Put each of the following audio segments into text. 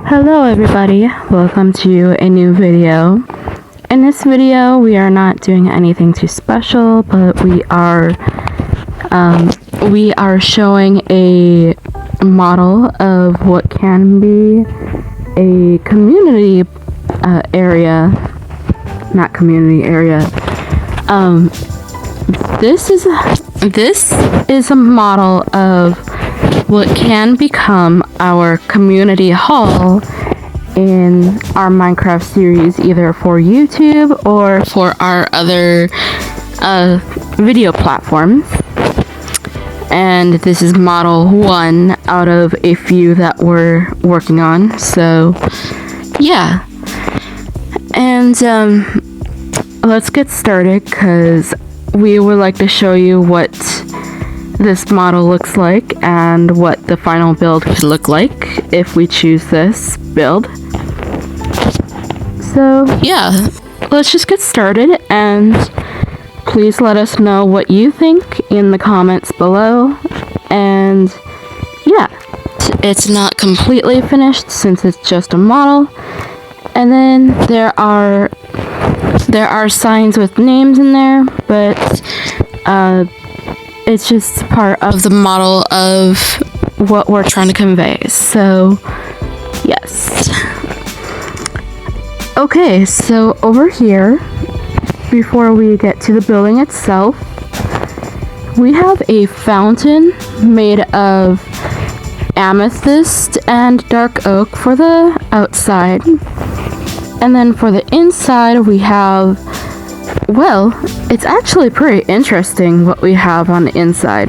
Hello everybody, welcome to a new video. In this video we are not doing anything too special, but we are showing a model of what can be a community area. Not community area. This is a model of what can become our community hall in our Minecraft series, either for YouTube or for our other video platforms. And this is model 1 out of a few that we're working on, so yeah. And let's get started, because we would like to show you what this model looks like and what the final build could look like if we choose this build. So yeah, let's just get started, and please let us know what you think in the comments below. And yeah, it's not completely finished since it's just a model, and then there are signs with names in there, but it's just part of the model of what we're trying to convey. So, yes. Okay, so over here, before we get to the building itself, we have a fountain made of amethyst and dark oak for the outside. And then for the inside, we have, well, it's actually pretty interesting what we have on the inside.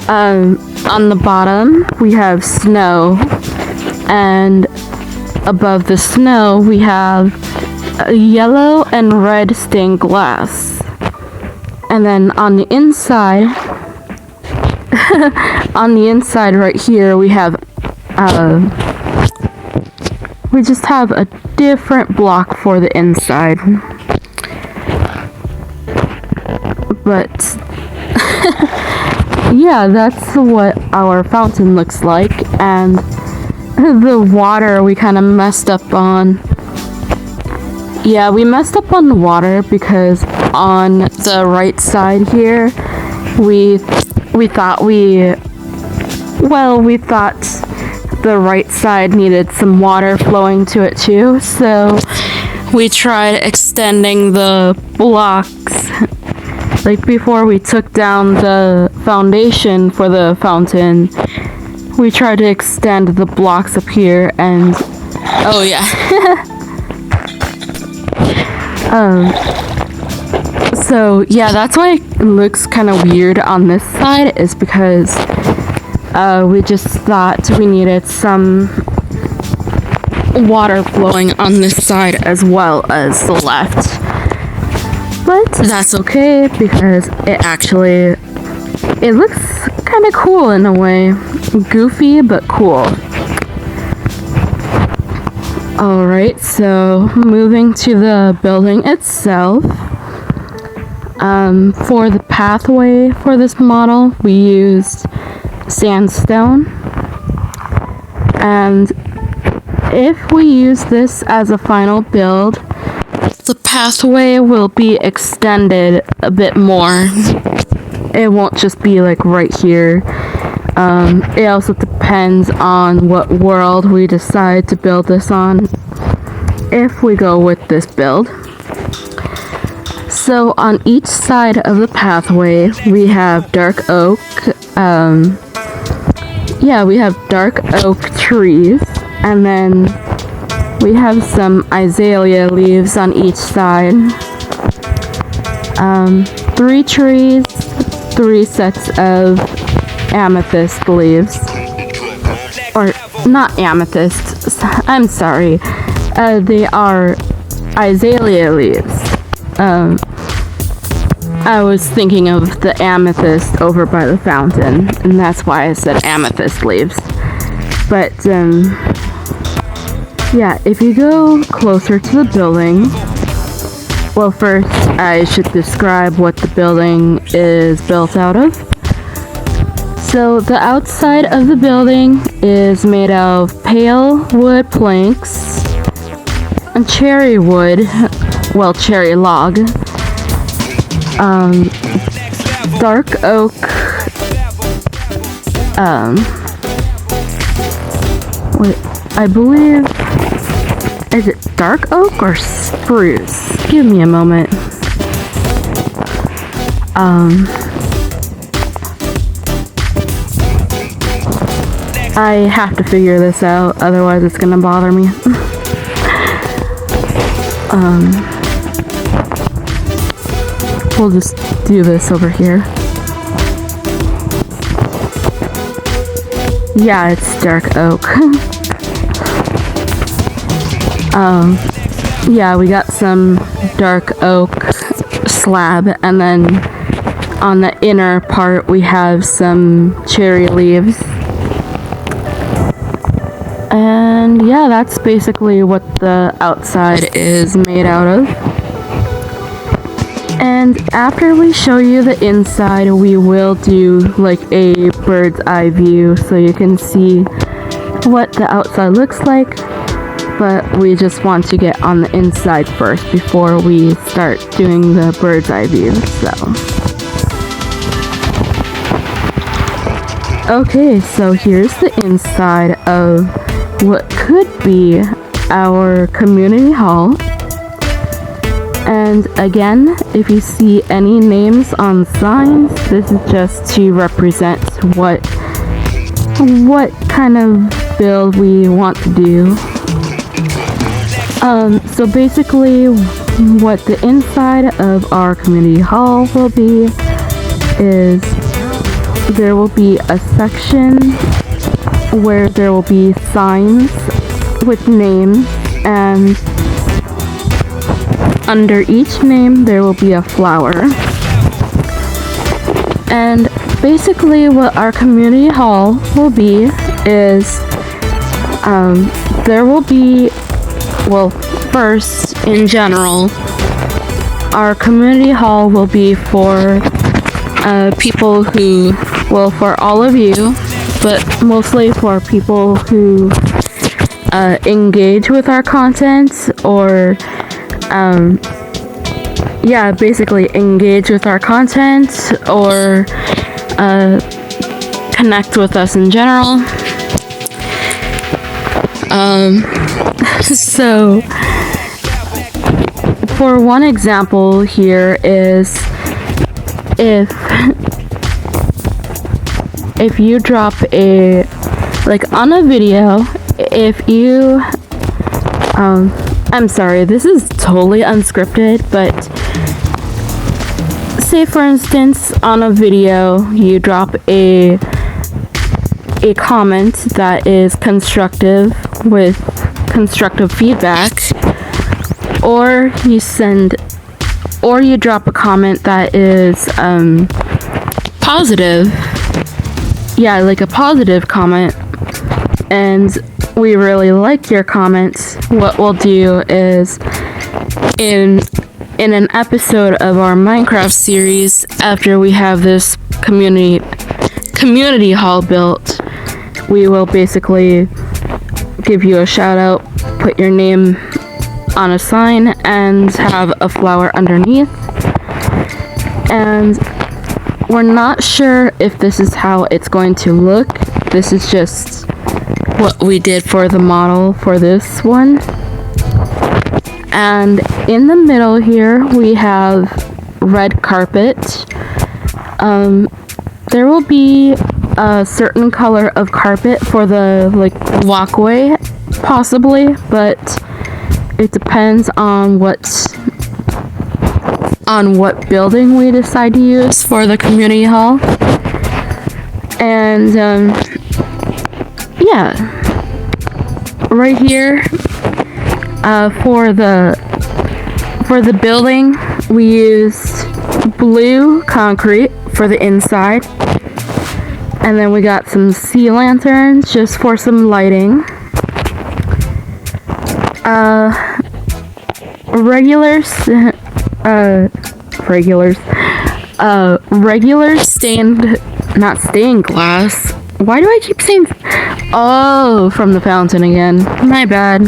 On the bottom, we have snow, and above the snow, we have a yellow and red stained glass. And then on the inside, right here, we just have a different block for the inside. But yeah, that's what our fountain looks like. And the water we kind of messed up on. Yeah, we messed up on the water because on the right side here, we thought the right side needed some water flowing to it too, so we tried extending the blocks. Like before we took down the foundation for the fountain, we tried to extend the blocks up here, and oh yeah. So yeah, that's why it looks kind of weird on this side, is because we just thought we needed some water flowing on this side as well as the left. But that's okay, because it looks kind of cool in a way. Goofy, but cool. Alright, so moving to the building itself. For the pathway for this model, we used sandstone, and if we use this as a final build, the pathway will be extended a bit more. It won't just be like right here. It also depends on what world we decide to build this on, if we go with this build. So on each side of the pathway, we have dark oak. We have dark oak trees, and then we have some azalea leaves on each side. 3 trees, 3 sets of amethyst leaves. Or, not amethyst, I'm sorry. They are azalea leaves. I was thinking of the amethyst over by the fountain, and that's why I said amethyst leaves. But, yeah, if you go closer to the building, well, first I should describe what the building is built out of. So the outside of the building is made of pale wood planks and cherry wood, well, cherry log, dark oak, wait, I believe, is it dark oak or spruce? Give me a moment. I have to figure this out, otherwise it's gonna bother me. We'll just do this over here. Yeah, it's dark oak. Yeah, we got some dark oak slab, and then on the inner part we have some cherry leaves. And yeah, that's basically what the outside is made out of. And after we show you the inside, we will do like a bird's eye view so you can see what the outside looks like. But we just want to get on the inside first before we start doing the bird's eye view. Okay, so here's the inside of what could be our community hall. And again, if you see any names on signs, this is just to represent what kind of build we want to do. So basically what the inside of our community hall will be is there will be a section where there will be signs with names, and under each name there will be a flower. And basically what our community hall will be is there will be, well, first in general, our community hall will be for people who, well, for all of you, but mostly for people who engage with our content, or yeah, basically engage with our content, or connect with us in general. So for one example here is if you drop a, like on a video, if you I'm sorry, this is totally unscripted, but say for instance on a video you drop a comment that is constructive with constructive feedback, or you drop a comment that is positive, yeah, like a positive comment, and we really like your comments, what we'll do is in an episode of our Minecraft series, after we have this community hall built, we will basically give you a shout out, put your name on a sign, and have a flower underneath. And we're not sure if this is how it's going to look. This is just what we did for the model for this one. And in the middle here we have red carpet. There will be a certain color of carpet for the walkway, possibly, but it depends on what building we decide to use for the community hall. And yeah, right here for the building we used blue concrete for the inside, and then we got some sea lanterns just for some lighting. Regular stained, not stained glass. Why do I keep saying... Oh, from the fountain again. My bad.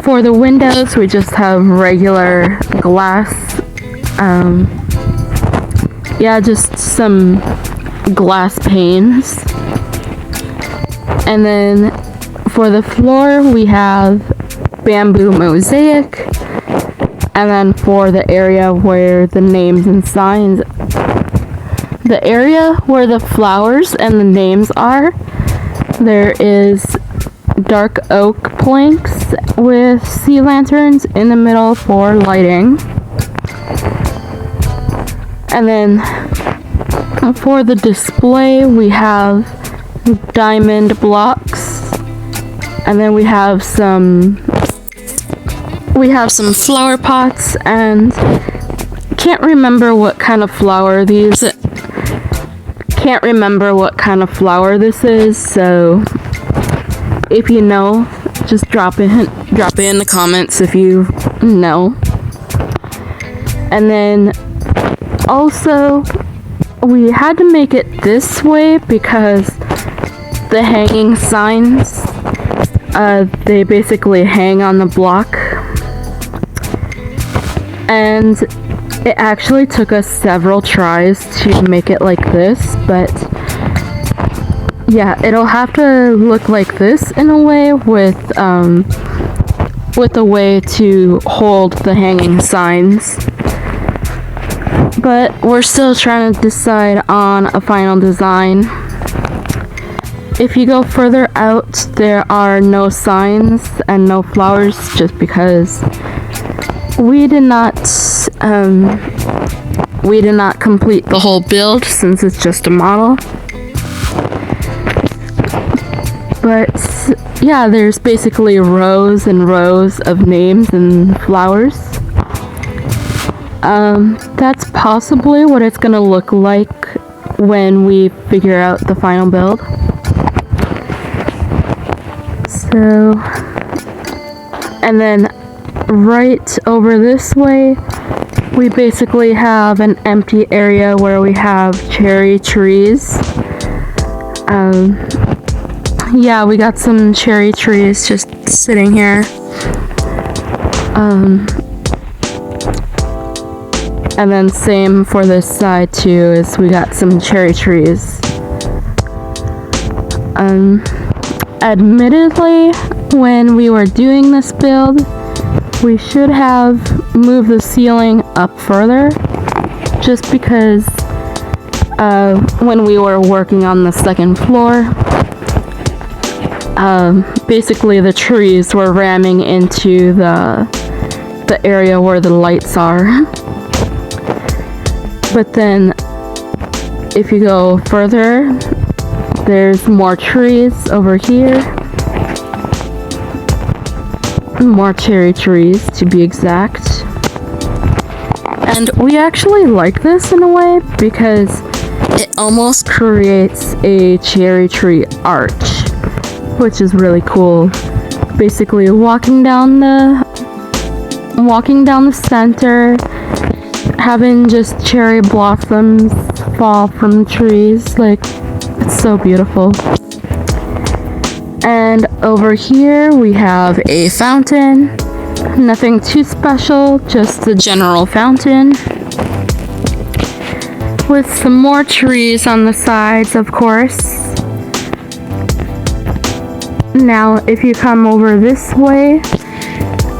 For the windows, we just have regular glass. Yeah, just some glass panes. And then for the floor, we have bamboo mosaic. And then for the area where the names and signs, the area where the flowers and the names are, there is dark oak planks with sea lanterns in the middle for lighting. And then for the display, we have diamond blocks. And then we have some flower pots, and can't remember what kind of flower this is, so if you know, just drop it in the comments if you know. And then also we had to make it this way because the hanging signs, they basically hang on the block. And it actually took us several tries to make it like this, but yeah, it'll have to look like this in a way with a way to hold the hanging signs. But we're still trying to decide on a final design. If you go further out, there are no signs and no flowers just because we did not complete the whole build since it's just a model. But yeah, there's basically rows and rows of names and flowers. That's possibly what it's gonna look like when we figure out the final build. So, and then right over this way, we basically have an empty area where we have cherry trees. Yeah, we got some cherry trees just sitting here. And then same for this side too, is we got some cherry trees. Admittedly, when we were doing this build, we should have moved the ceiling up further, just because when we were working on the second floor, basically the trees were ramming into the area where the lights are. But then if you go further, there's more trees over here. More cherry trees, to be exact. And we actually like this in a way because it almost creates a cherry tree arch, which is really cool. Basically walking down the center, having just cherry blossoms fall from the trees, like, it's so beautiful. And over here we have a fountain. Nothing too special, just a general fountain. With some more trees on the sides, of course. Now, if you come over this way,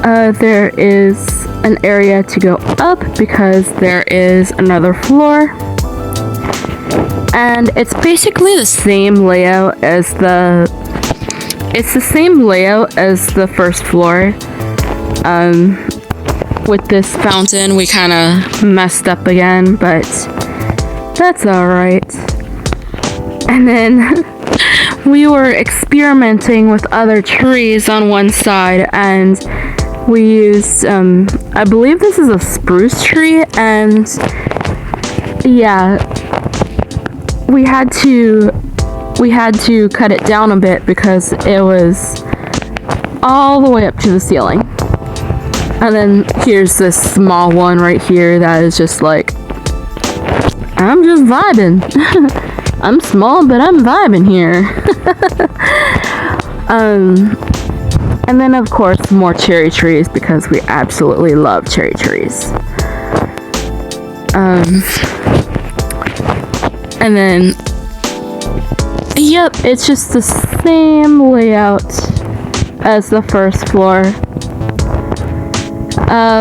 there is an area to go up because there is another floor. And it's basically the same layout as the first floor. With this fountain, we kind of messed up again, but that's alright. And then we were experimenting with other trees on one side, and we used, I believe this is a spruce tree, and yeah, we had to cut it down a bit because it was all the way up to the ceiling. And then here's this small one right here that is just like, I'm just vibing. I'm small, but I'm vibing here. And then of course more cherry trees because we absolutely love cherry trees. And then, yep, it's just the same layout as the first floor.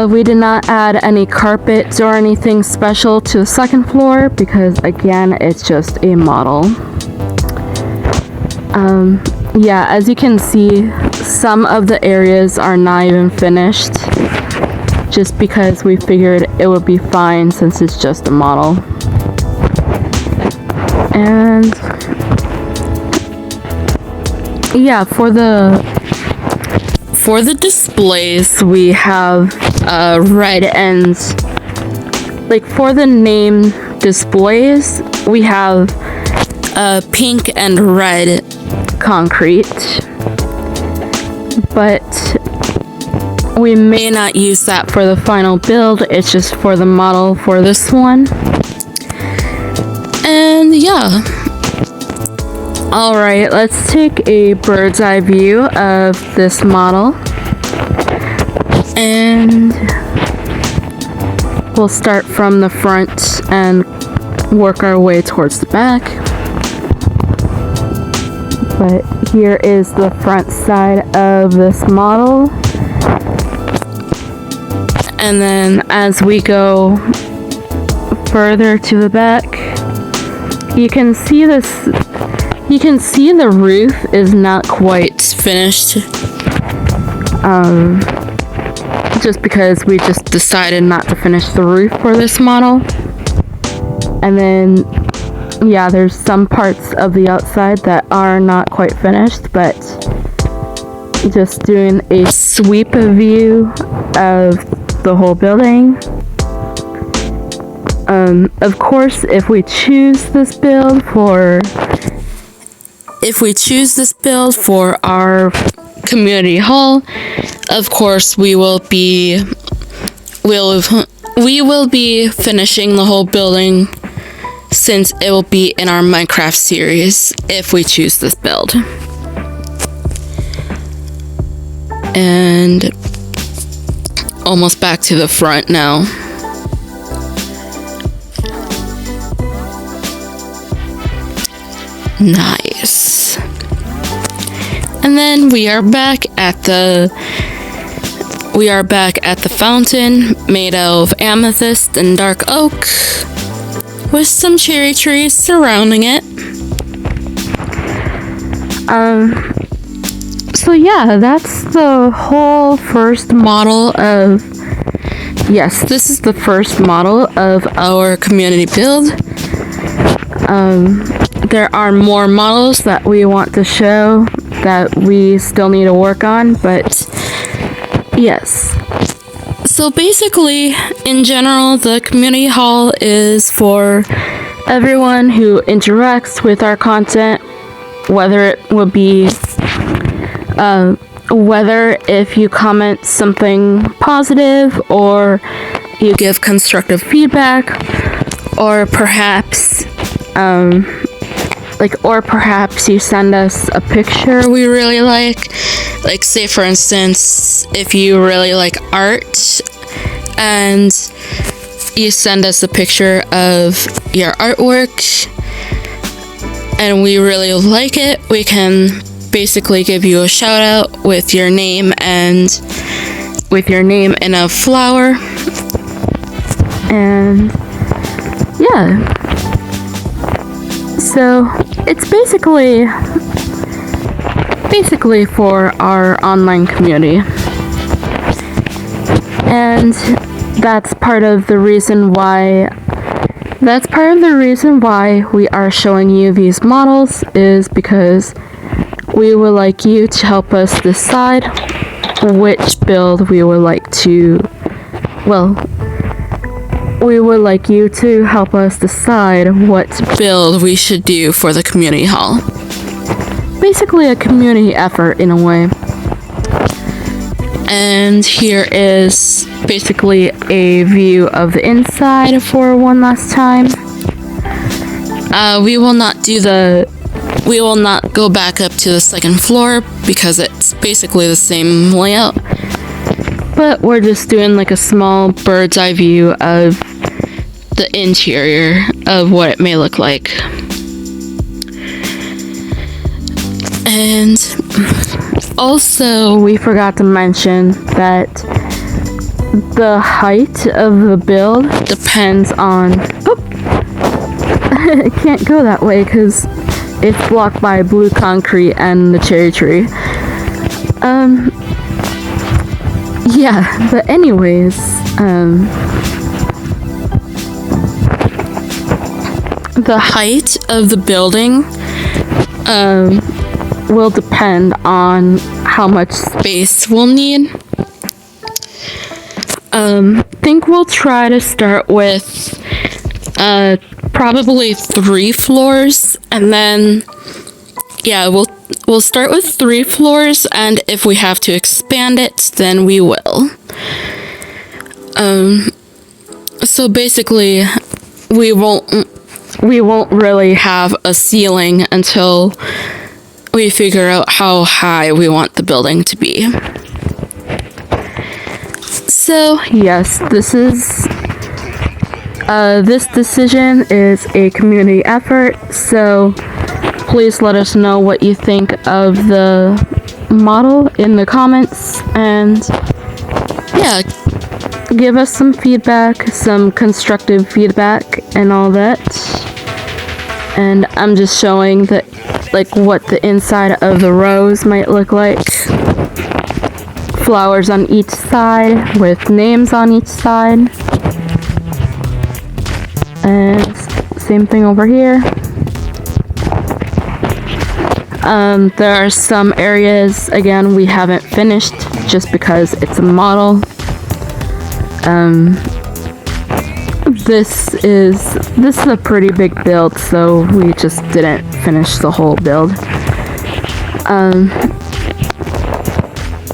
We did not add any carpets or anything special to the second floor because again, it's just a model. Yeah, as you can see, some of the areas are not even finished just because we figured it would be fine since it's just a model. And yeah, for the displays we have red ends. Like for the name displays we have pink and red concrete, but we may not use that for the final build. It's just for the model for this one. And yeah, alright, let's take a bird's eye view of this model and we'll start from the front and work our way towards the back. But here is the front side of this model. And then as we go further to the back, you can see the roof is not quite finished. Just because we just decided not to finish the roof for this model. And then yeah, there's some parts of the outside that are not quite finished, but just doing a sweep view of the whole building. Of course, if we choose this build for our community hall, of course we will be finishing the whole building since it will be in our Minecraft series if we choose this build. And almost back to the front now. Nice. And then we are back at the fountain made of amethyst and dark oak with some cherry trees surrounding it. So yeah, that's the whole first model of, yes, this is the first model of our community build. There are more models that we want to show that we still need to work on, but yes. So basically, in general, the community hall is for everyone who interacts with our content, whether if you comment something positive or you give constructive feedback, or perhaps you send us a picture we really like say for instance, if you really like art and you send us a picture of your artwork and we really like it, we can basically give you a shout out with your name in a flower. And yeah, so it's basically for our online community, and that's part of the reason why we are showing you these models, is because we would like you to help us decide which build we would like to, we would like you to help us decide what build we should do for the community hall. Basically a community effort in a way. And here is basically a view of the inside for one last time. We will not go back up to the second floor because it's basically the same layout. But we're just doing like a small bird's eye view of the interior of what it may look like. And also, we forgot to mention that the height of the build depends on... it can't go that way because it's blocked by blue concrete and the cherry tree. Yeah, but anyways, the height of the building will depend on how much space we'll need. Think we'll try to start with probably 3 floors, and then we'll start with 3 floors, and if we have to expand it, then we will. So basically, we won't really have a ceiling until we figure out how high we want the building to be. So yes, this decision is a community effort, so please let us know what you think of the model in the comments, and yeah, give us some feedback, some constructive feedback and all that. And I'm just showing that, like, what the inside of the rose might look like. Flowers on each side with names on each side. And same thing over here. There are some areas, again, we haven't finished just because it's a model. This is a pretty big build, so we just didn't finish the whole build.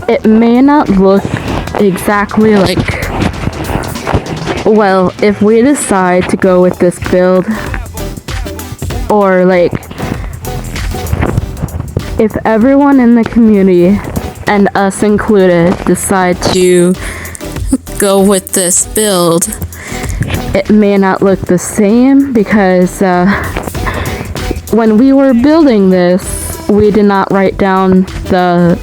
It may not look exactly like... Well, if we decide to go with this build, or like, if everyone in the community, and us included, decide to go with this build, it may not look the same because when we were building this, we did not write down the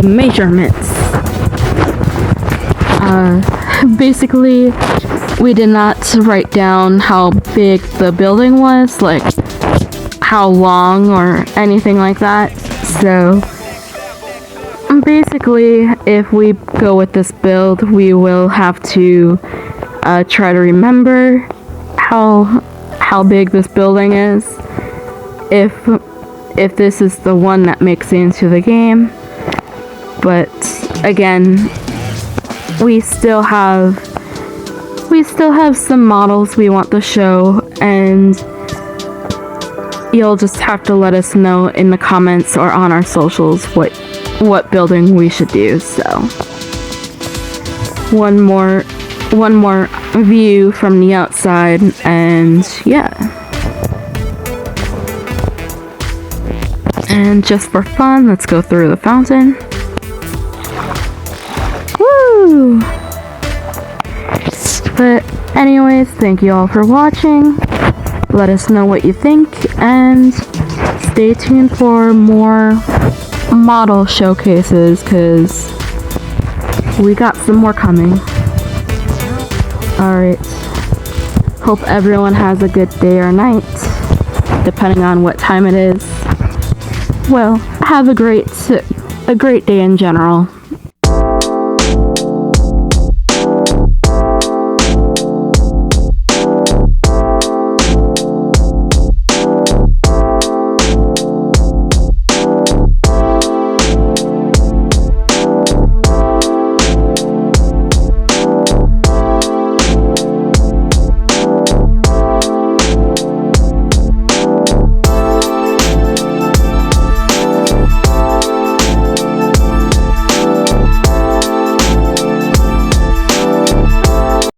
measurements. Basically, we did not write down how big the building was, like how long or anything like that. So basically, if we go with this build, we will have to try to remember how big this building is, if this is the one that makes it into the game. But again, we still have some models we want to show, and you'll just have to let us know in the comments or on our socials what building we should do. So one more view from the outside, and yeah. And just for fun, let's go through the fountain. Woo! But anyways, thank you all for watching. Let us know what you think, and stay tuned for more model showcases, because we got some more coming. Alright. Hope everyone has a good day or night, depending on what time it is. Well, have a great day in general.